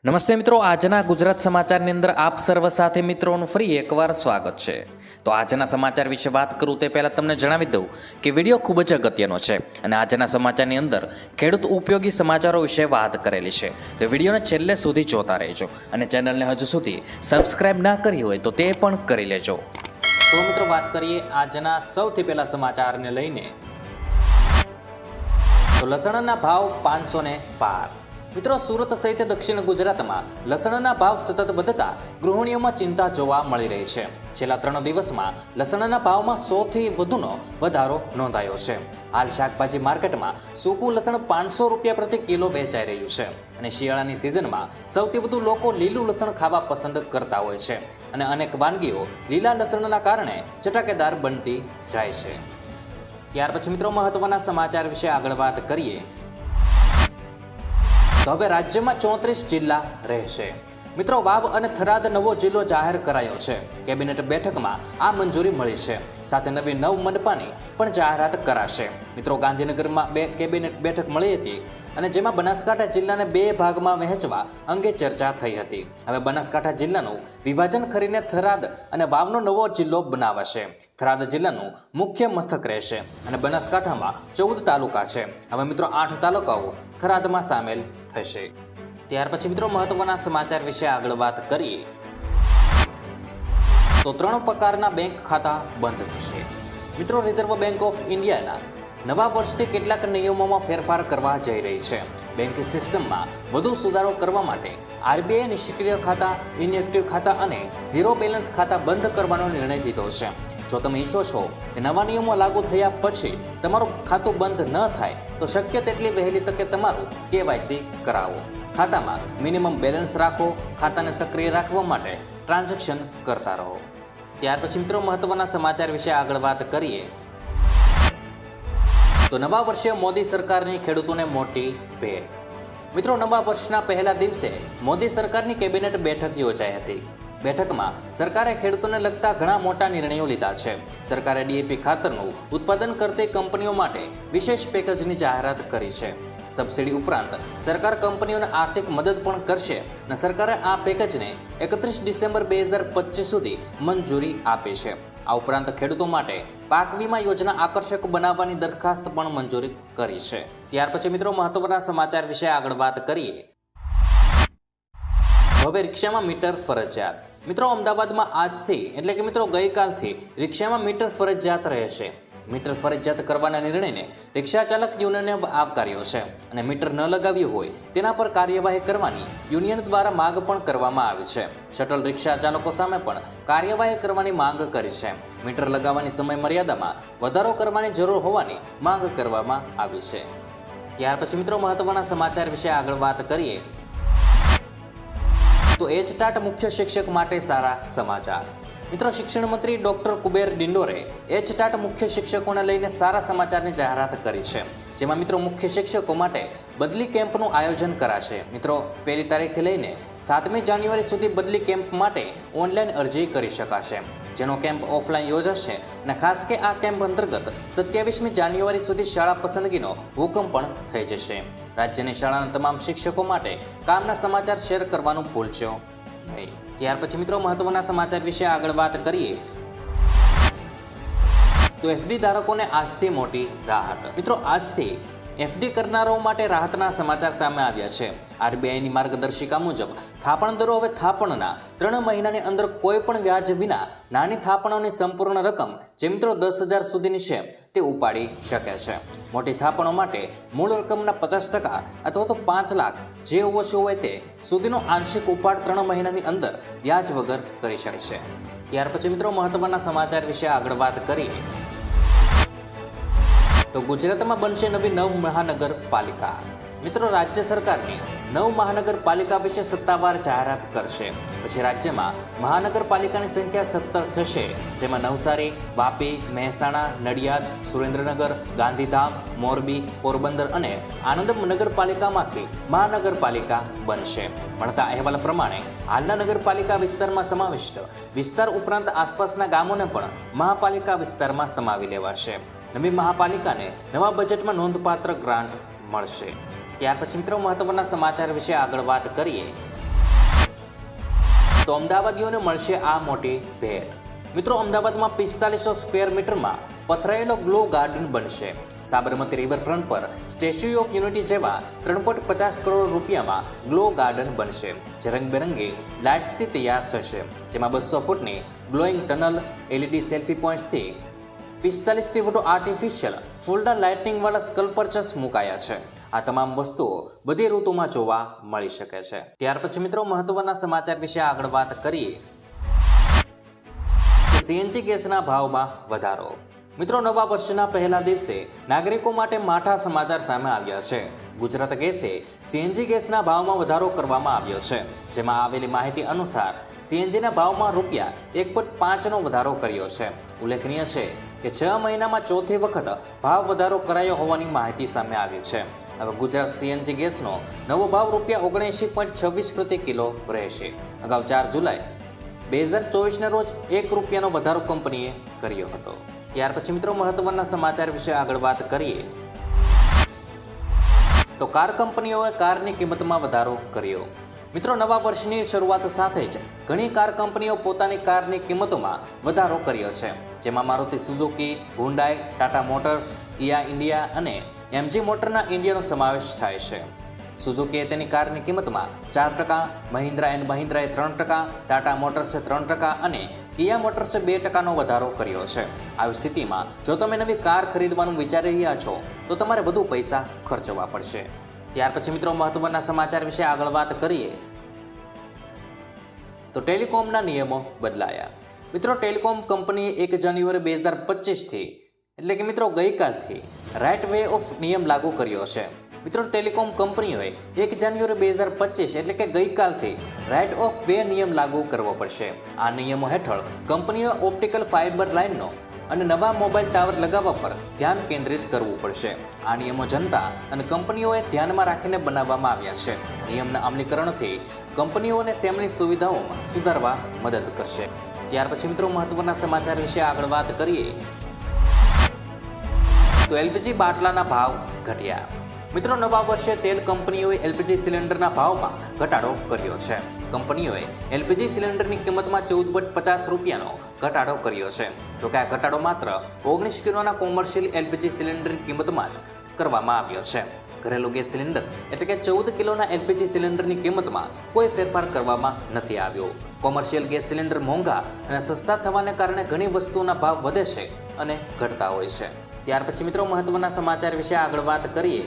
નમસ્તે મિત્રો, આજના ગુજરાત સમાચારની અંદર આપ સર્વ સાથે મિત્રોનું ફરી એકવાર સ્વાગત છે। તો આજના સમાચાર વિશે વાત કરું તે પહેલાં તમને જણાવી દઉં કે વિડીયો ખૂબ જ અગત્યનો છે અને આજના સમાચારની અંદર ખેડૂત ઉપયોગી સમાચારો વિશે વાત કરેલી છે। તો વિડીયોને છેલ્લે સુધી જોતા રહેજો અને ચેનલને હજુ સુધી સબસ્ક્રાઇબ ના કરી હોય તો તે પણ કરી લેજો। તો મિત્રો વાત કરીએ આજના સૌથી પહેલા સમાચારને લઈને, તો લસણના ભાવ 500 ને પાર। મિત્રો, સુરત સહિત દક્ષિણ ગુજરાતમાં લસણના ભાવ સતત વધતા ગૃહિણીઓમાં ચિંતા જોવા મળી રહી છે। છેલ્લા 3 દિવસમાં લસણના ભાવમાં 100થી વધુનો વધારો નોંધાયો છે। હાલ શાકભાજી માર્કેટમાં સૂકું લસણ 500 રૂપિયા પ્રતિ કિલો વેચાઈ રહ્યું છે અને શિયાળાની સિઝનમાં સૌથી વધુ લોકો લીલું લસણ ખાવા પસંદ કરતા હોય છે અને અનેક વાનગીઓ લીલા લસણના કારણે ચટાકેદાર બનતી જાય છે। ત્યાર પછી મિત્રો મહત્વના સમાચાર વિશે આગળ વાત કરીએ તો હવે રાજ્યમાં 34 જિલ્લા રહેશે। મિત્રો, વાવ અને થરાદ નવો જિલ્લો જાહેર કરાયો છે। કેબિનેટ બેઠકમાં આ મંજૂરી મળી છે, સાથે નવી 9 મનપાની પણ જાહેરાત કરાશે। મિત્રો, ગાંધીનગરમાં 2 કેબિનેટ બેઠક મળી હતી અને જેમાં બનાસકાંઠા જિલ્લાને 2 ભાગમાં વહેંચવા અંગે ચર્ચા થઈ હતી। હવે બનાસકાંઠા જિલ્લાનું વિભાજન કરીને થરાદ અને વાવનો નવો જિલ્લો બનાવાશે। થરાદ જિલ્લાનું મુખ્ય મથક રહેશે અને બનાસકાંઠામાં 14 તાલુકા છે। હવે મિત્રો 8 તાલુકાઓ થરાદમાં સામેલ થશે। ત્યાર પછી મિત્રો મહત્વના સમાચાર વિશે આગળ વાત કરીએ તો 3 પ્રકારના બેંક ખાતા બંધ થશે। મિત્રો, રિઝર્વ બેંક ઓફ ઇન્ડિયાના નવા વર્ષથી કેટલાક નિયમોમાં ફેરફાર કરવા જઈ રહી છે। બેન્કિંગ સિસ્ટમમાં વધુ સુધારો કરવા માટે આરબીઆઈ નિષ્ક્રિય ખાતા, ઇનએક્ટિવ ખાતા અને ઝીરો બેલેન્સ ખાતા બંધ કરવાનો નિર્ણય લીધો છે। જો તમે ઈચ્છો છો કે નવા નિયમો લાગુ થયા પછી તમારું ખાતું બંધ ન થાય તો શક્ય તેટલી વહેલી તકે તમારું કેવાયસી કરાવો। ખાતામાં મિનિમમ બેલેન્સ રાખો। ખાતાને સક્રિય રાખવા માટે ટ્રાન્ઝેક્શન કરતા રહો। ત્યાર પછી મિત્રો મહત્વના સમાચાર વિશે આગળ વાત કરીએ તો નવા વર્ષે મોદી સરકારની ખેડૂતોને મોટી ભેટ। મિત્રો, નવા વર્ષના પહેલા દિવસે મોદી સરકારની કેબિનેટ બેઠક યોજાઈ હતી। બેઠકમાં સરકારે ખેડૂતોને લગતા ઘણા મોટા નિર્ણયો લીધા છે। સરકારે ડીએપી ખાતરનું ઉત્પાદન કરતી કંપનીઓ માટે વિશેષ પેકેજની જાહેરાત કરી છે। સબસિડી ઉપરાંત સરકાર કંપનીઓને આર્થિક મદદ પણ કરશે અને સરકારે આ પેકેજને 31 ડિસેમ્બર 2025 સુધી મંજૂરી આપી છે। આ ઉપરાંત ખેડૂતો માટે પાક વીમા યોજના આકર્ષક બનાવવાની દરખાસ્ત પણ મંજૂરી કરી છે। ત્યાર પછી મિત્રો મહત્વના સમાચાર વિશે આગળ વાત કરીએ હવે રિક્ષામાં મીટર ફરજિયાત। મિત્રો, અમદાવાદમાં આજથી એટલે કે મિત્રો ગઈકાલથી રિક્ષામાં મીટર ફરજિયાત રહેશે। મીટર ફરજિયાત કરવાના નિર્ણયને રિક્ષા ચાલક યુનિયને આવકાર્યો છે અને મીટર ન લગાવ્યું હોય તેના પર કાર્યવાહી કરવાની યુનિયન દ્વારા માંગ પણ કરવામાં આવી છે। શટલ રિક્ષા ચાલકો સામે પણ કાર્યવાહી કરવાની માંગ કરી છે। મીટર લગાવવાની સમય મર્યાદામાં વધારો કરવાની જરૂર હોવાની માંગ કરવામાં આવી છે। ત્યાર પછી મિત્રો મહત્વના સમાચાર વિશે આગળ વાત કરીએ તો એચટાટ મુખ્ય શિક્ષક માટે સારા સમાચાર। મિત્રો, શિક્ષણ મંત્રી ડોક્ટર કુબેર ડિંડોરે એચટાટ મુખ્ય શિક્ષકોને લઈને સારા સમાચારની જાહેરાત કરી છે, જેમાં મિત્રો મુખ્ય શિક્ષકો માટે બદલી કેમ્પનું આયોજન કરાશે। મિત્રો, 1 તારીખથી લઈને 7મી જાન્યુઆરી સુધી બદલી કેમ્પ માટે ઓનલાઈન અરજી કરી શકાશે, જેનો કેમ્પ ઓફલાઈન યોજાશે અને ખાસ કે આ કેમ્પ અંતર્ગત 27મી જાન્યુઆરી સુધી શાળા પસંદગીનો હુકમ પણ થઈ જશે। રાજ્યની શાળાના તમામ શિક્ષકો માટે કામના સમાચાર શેર કરવાનું ભૂલશો નહીં। ત્યાર પછી મિત્રો મહત્વના સમાચાર વિશે આગળ વાત કરીએ તો એફડી ધારકોને આજથી મોટી રાહત। મિત્રો, આજથી એફડી કરનારાઓ માટે રાહતના સમાચાર સામે આવ્યા છે। આરબીઆઈની માર્ગદર્શિકા મુજબ થાપણ દરો હવે થાપણના 3 મહિનાની અંદર કોઈ પણ વ્યાજ વિના નાની થાપણોની સંપૂર્ણ રકમ જે મિત્રો 10,000 સુધીની છે તે ઉપાડી શકે છે। મોટી થાપણો માટે મૂળ રકમના 50% અથવા તો 5 લાખ જે ઓછું હોય તે સુધીનો આંશિક ઉપાડ 3 મહિનાની અંદર વ્યાજ વગર કરી શકે છે। ત્યાર પછી મિત્રો મહત્વના સમાચાર વિશે આગળ વાત કરીએ તો ગુજરાતમાં બનશે નવી 9 મહાનગરપાલિકા। મિત્રો, રાજ્ય સરકારની 9 મહાનગરપાલિકા વિશે સત્તાવાર જાહેરાત કરશે। પછી રાજ્યમાં મહાનગરપાલિકાની સંખ્યા 17 થશે, જેમાં નવસારી, વાપી, મહેસાણા, નડિયાદ, સુરેન્દ્રનગર, ગાંધીધામ, મોરબી, પોરબંદર અને આણંદ નગરપાલિકામાંથી મહાનગરપાલિકા બનશે। મળતા અહેવાલ પ્રમાણે હાલના નગરપાલિકા વિસ્તારમાં સમાવિષ્ટ વિસ્તાર ઉપરાંત આસપાસના ગામોને પણ મહાપાલિકા વિસ્તારમાં સમાવી લેવાશે। નવી મહાપાલિકાને નવા બજેટમાં નોંધપાત્ર ગ્રાન્ટ મળશે। ત્યાર પછી મિત્રો મહત્વના સમાચાર વિશે આગળ વાત કરીએ તો અમદાવાદીઓને મળશે આ મોટી ભેટ. મિત્રો, અમદાવાદમાં 4500 સ્ક્વેર મીટરમાં પથરાયેલો ગ્લો ગાર્ડન બનશે. સાબરમતી રિવરફ્રન્ટ પર સ્ટેચ્યુ ઓફ યુનિટી જેવા 3.50 કરોડ રૂપિયામાં ગ્લો ગાર્ડન બનશે, જે રંગબેરંગી લાઇટ્સથી તૈયાર થશે. જેમાં 200 ફૂટની ગ્લોઈંગ ટનલ, LED સેલ્ફી પોઈન્ટ્સથી 45થી વધુ આર્ટિફિશિયલ ફૂલના લાઇટિંગવાળા સ્કલ્પચર્સ મુકાયા છે. આ તમામ વસ્તુઓ બધી ઋતુમાં જોવા મળી શકે છે. ત્યાર પછી મિત્રો મહત્વના સમાચાર વિશે આગળ વાત કરીએ. CNG ગેસના ભાવમાં વધારો. મિત્રો, નવા વર્ષના પહેલા દિવસે નાગરિકો માટે માઠા સમાચાર સામે આવ્યા છે. ગુજરાત ગેસે CNG ગેસના ભાવમાં વધારો કરવામાં આવ્યો છે. જેમાં આવેલી માહિતી અનુસાર CNGના ભાવમાં ₹1.5નો વધારો કર્યો છે. ઉલ્લેખનીય છે કે 6 મહિનામાં ચોથી વખત ભાવ વધારો કરાયો હોવાની માહિતી સામે આવી છે. હવે ગુજરાત CNG ગેસનો નવો ભાવ ₹79.26 પ્રતિ કિલો રહેશે. અગાઉ 4 જુલાઈ 2024ના રોજ ₹1નો વધારો કંપનીએ કર્યો હતો. ત્યાર પછી મિત્રો મહત્વના સમાચાર વિશે આગળ વાત કરીએ તો કાર કંપનીઓએ કારની કિંમતમાં વધારો કર્યો. મિત્રો, નવા વર્ષની શરૂઆત સાથે જ ઘણી કાર કંપનીઓ પોતાની કારની કિંમતોમાં વધારો કર્યો છે. જેમાં Maruti Suzuki, Hyundai, Tata Motors, Kia India અને MG મોટરના ઇન્ડિયાનો સમાવેશ થાય છે. સુઝુકીએ તેની કારની કિંમતમાં 4%, મહિન્દ્રા એન્ડ મહિન્દ્રાએ 3%, ટાટા મોટર્સે 3% અને કિયા મોટર્સે 2%નો વધારો કર્યો છે. આવી સ્થિતિમાં જો તમે નવી કાર ખરીદવાનું વિચારી રહ્યા છો તો તમારે વધુ પૈસા ખર્ચવા પડશે. ત્યાર પછી મિત્રો મહત્વના સમાચાર વિશે આગળ વાત કરીએ તો ટેલિકોમના નિયમો બદલાયા. મિત્રો, ટેલિકોમ કંપનીએ 1 જાન્યુઆરી 2025થી એટલે કે મિત્રો ગઈકાલથી રાઇટ વે ઓફ નિયમ લાગુ કર્યો છે. મિત્રો, ટેલિકોમ કંપનીઓએ 1 જાન્યુઆરી 2025 એટલે કે ગઈકાલથી રાઇટ ઓફ વે નિયમ લાગુ કરવો પડશે. આ નિયમો હેઠળ કંપનીઓ ઓપ્ટિકલ ફાઇબર લાઇનનો અને નવા મોબાઈલ ટાવર લગાવવા પર ધ્યાન કેન્દ્રિત કરવું પડશે. આ નિયમો જનતા અને કંપનીઓએ ધ્યાનમાં રાખીને બનાવવામાં આવ્યા છે. નિયમના અમલીકરણથી કંપનીઓને તેમની સુવિધાઓમાં સુધારવા મદદ કરશે. ત્યાર પછી મિત્રો મહત્વના સમાચાર વિશે આગળ વાત કરીએ તો LPG બાટલાના ભાવ ઘટ્યા. મિત્રો, નવા વર્ષે તેલ કંપનીઓએ LPG સિલિન્ડરના ભાવમાં ઘટાડો કર્યો છે. કંપનીઓએ LPG સિલિન્ડરની કિંમતમાં ₹14.50નો ઘટાડો કર્યો છે. જોકે આ ઘટાડો માત્ર 19 કિલોના કોમર્શિયલ LPG સિલિન્ડરની કિંમતમાં જ કરવામાં આવ્યો છે. ઘરેલું ગેસ સિલિન્ડર એટલે કે 14 કિલોના LPG સિલિન્ડરની કિંમતમાં કોઈ ફેરફાર કરવામાં નથી આવ્યો. કોમર્શિયલ ગેસ સિલિન્ડર મોંઘા અને સસ્તા થવાને કારણે ઘણી વસ્તુઓના ભાવ વધે છે અને ઘટતા હોય છે. ત્યાર પછી મિત્રો મહત્વના સમાચાર વિશે આગળ વાત કરીએ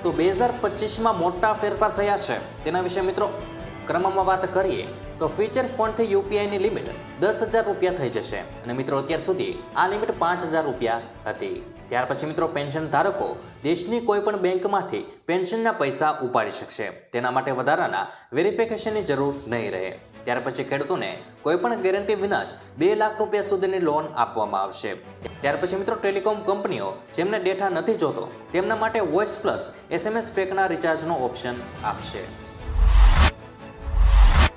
તો 2025માં મોટા ફેરફાર થયા છે. તેના વિશે મિત્રો ક્રમમાં વાત કરીએ તો ફીચર ફોનથી UPIની લિમિટ ₹10,000 થઈ જશે અને મિત્રો અત્યાર સુધી આ લિમિટ ₹5,000 હતી. ત્યાર પછી મિત્રો પેન્શન ધારકો દેશની કોઈ પણ બેંકમાંથી પેન્શનના પૈસા ઉપાડી શકશે. તેના માટે વધારાના વેરિફિકેશનની જરૂર નહીં રહે. ત્યાર પછી ખેડૂતોને કોઈ પણ ગેરંટી વિના જ ₹2 લાખ સુધીની લોન આપવામાં આવશે. ત્યાર પછી મિત્રો ટેલિકોમ કંપનીઓ જેમને ડેટા નથી જોતો તેમના માટે વોઇસ પ્લસ SMS પેકના રિચાર્જનો ઓપ્શન આપશે.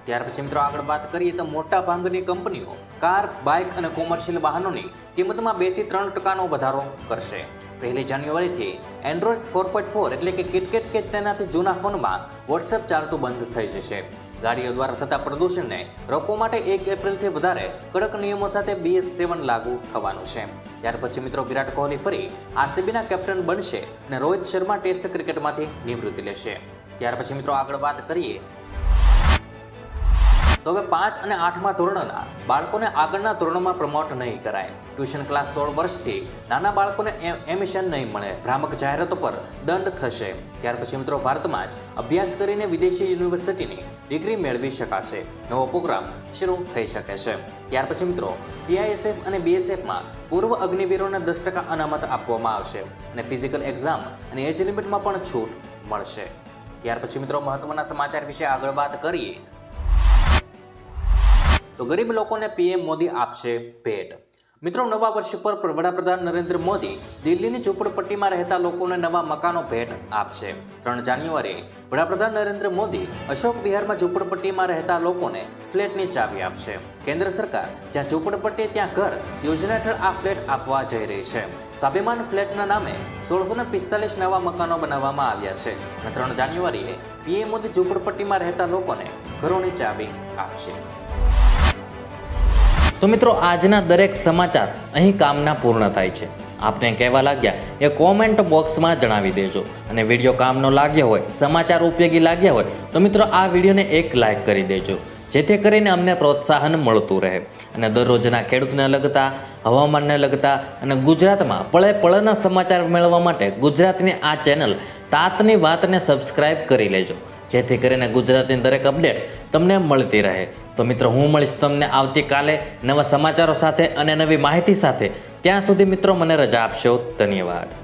ત્યાર પછી મિત્રો આગળ વાત કરીએ તો મોટા ભાગની કંપનીઓ કાર, બાઇક અને કોમર્શિયલ વાહનોની કિંમતમાં 2 થી 3%નો વધારો કરશે. 1 જાન્યુઆરીથી એન્ડ્રોઇડ 4.4 એટલે કે કિટકેટ કે તેનાથી જૂના ફોનમાં WhatsApp ચાલતું બંધ થઈ જશે. ગાડીઓ દ્વારા થતા પ્રદૂષણને રોકવા માટે 1 એપ્રિલથી વધારે કડક નિયમો સાથે BS7 લાગુ થવાનું છે. ત્યાર પછી મિત્રો વિરાટ કોહલી ફરી RCBના કેપ્ટન બનશે અને રોહિત શર્મા ટેસ્ટ ક્રિકેટમાંથી નિવૃત્તિ લેશે. ત્યાર પછી મિત્રો આગળ વાત કરીએ તો હવે 5 અને 8મા ધોરણના બાળકોને આગળના ધોરણમાં પ્રમોટ નહીં કરાય. ટ્યુશન ક્લાસ 16 વર્ષથી નાના બાળકોને એડમિશન નહીં મળે. ભ્રામક જાહેરાતો પર દંડ થશે. ત્યાર પછી મિત્રો ભારતમાં જ અભ્યાસ કરીને વિદેશી યુનિવર્સિટીની ડિગ્રી મેળવી શકાશે. નવો પ્રોગ્રામ શરૂ થઈ શકે છે. ત્યાર પછી મિત્રો CISF અને BSFમાં પૂર્વ અગ્નિવીરોને 10% અનામત આપવામાં આવશે અને ફિઝિકલ એક્ઝામ અને એજ લિમિટમાં પણ છૂટ મળશે. ત્યાર પછી મિત્રો મહત્વના સમાચાર વિશે આગળ વાત કરીએ તો ગરીબ લોકોને PM મોદી આપશે ભેટ. મિત્રો નવા વર્ષ પર વડાપ્રધાન નરેન્દ્ર મોદી દિલ્હીની ઝૂંપડપટ્ટીમાં રહેતા લોકોને નવા મકાનો ભેટ આપશે. 3 જાન્યુઆરીએ વડાપ્રધાન નરેન્દ્ર મોદી અશોક વિહારમાં ઝૂંપડપટ્ટીમાં રહેતા લોકોને ફ્લેટની ચાવી આપશે. કેન્દ્ર સરકાર જ્યાં ઝૂંપડપટ્ટી ત્યાં ઘર યોજના હેઠળ આ ફ્લેટ આપવા જઈ રહી છે. સ્વાભિમાન ફ્લેટના નામે 1645 નવા મકાનો બનાવવામાં આવ્યા છે અને 3 જાન્યુઆરીએ PM મોદી ઝૂંપડપટ્ટીમાં રહેતા લોકોને ઘરોની ચાવી આપશે। તો મિત્રો આજના દરેક સમાચાર અહીં કામના પૂર્ણ થાય છે। આપને કહેવા લાગ્યા એ કોમેન્ટ બોક્સમાં જણાવી દેજો અને વિડીયો કામનો લાગ્યો હોય, સમાચાર ઉપયોગી લાગ્યા હોય તો મિત્રો આ વિડીયોને એક લાઈક કરી દેજો, જેથી કરીને અમને પ્રોત્સાહન મળતું રહે અને દરરોજના ખેડૂતને લગતા, હવામાનને લગતા અને ગુજરાતમાં પળે પળના સમાચાર મેળવવા માટે ગુજરાતની આ ચેનલ તાતની વાતને સબસ્ક્રાઇબ કરી લેજો, જેથી કરીને ગુજરાતની દરેક અપડેટ્સ તમને મળતી રહે। તો મિત્રો હું મળીશ તમને આવતીકાલે નવા સમાચારો સાથે અને નવી માહિતી સાથે। ત્યાં સુધી મિત્રો મને રજા આપશો। ધન્યવાદ।